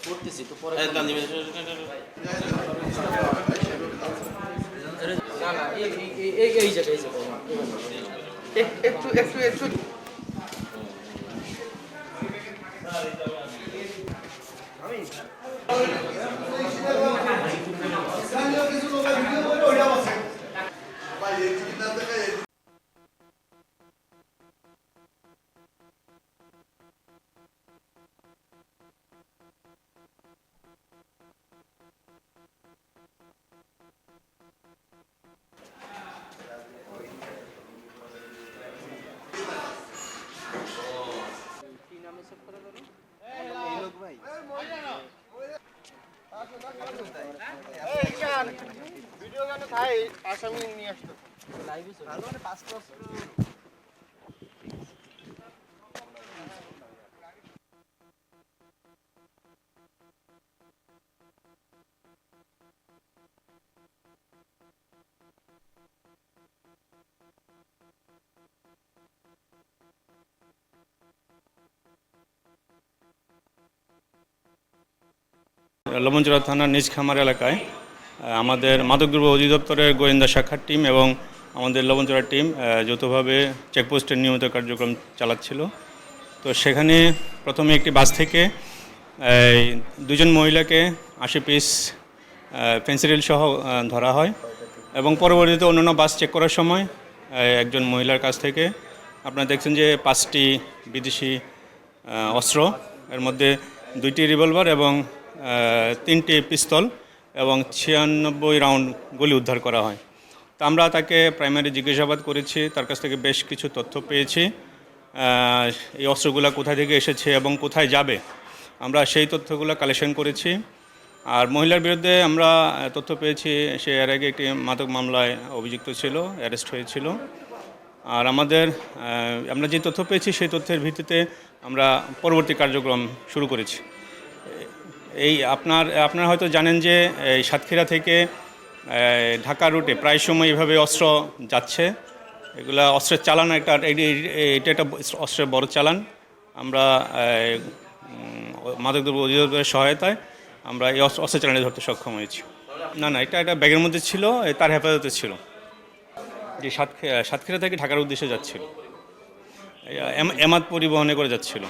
করতেছি তো পরে না না এই জায়গায় একটু একটু একটু ভিডিও গানে খাই আসামি নিয়ে আসতো লাইভে ভালো মানে পাসপোর্ট লবণচড়া থানার নিজ খামার এলাকায় আমাদের মাদকদ্রব্য অধিদপ্তরের গোয়েন্দা শাখার টিম এবং আমাদের লবণচড়ার টিম যৌথভাবে চেকপোস্টের নিয়মিত কার্যক্রম চালাচ্ছিল। তো সেখানে প্রথমে একটি বাস থেকে দুজন মহিলাকে 80 পিস ফেন্সিডিল সহ ধরা হয় এবং পরবর্তীতে অন্যান্য বাস চেক করার সময় একজন মহিলার কাছ থেকে আপনারা দেখছেন যে 5টি বিদেশি অস্ত্র, এর মধ্যে 2টি রিভলভার এবং 3টি পিস্তল এবং 96 রাউন্ড গুলি উদ্ধার করা হয়। তো আমরা তাকে প্রাইমারি জিজ্ঞাসাবাদ করেছি, তার কাছ থেকে বেশ কিছু তথ্য পেয়েছি। এই অস্ত্রগুলো কোথা থেকে এসেছে এবং কোথায় যাবে আমরা সেই তথ্যগুলো কালেকশন করেছি। আর মহিলার বিরুদ্ধে আমরা তথ্য পেয়েছি সে এর আগে একটি মাদক মামলায় অভিযুক্ত ছিল, অ্যারেস্ট হয়েছিল। আর আমরা যে তথ্য পেয়েছি সেই তথ্যের ভিত্তিতে আমরা পরবর্তী কার্যক্রম শুরু করেছি। আপনারা হয়তো জানেন যে এই সাতক্ষীরা থেকে ঢাকা রুটে প্রায় সময় এইভাবে অস্ত্র যাচ্ছে। এগুলা অস্ত্রের চালান এটা একটা অস্ত্রের বড় চালান। আমরা মাদকদ্রব্য অধিদপ্তরের সহায়তায় আমরা এই অস্ত্র চালানে ধরতে সক্ষম হয়েছি। না এটা ব্যাগের মধ্যে ছিল, তার হেফাজতে ছিল, যে সাতক্ষীরা থেকে ঢাকার উদ্দেশ্যে যাচ্ছিল, এমাদ পরিবহনে করে যাচ্ছিল।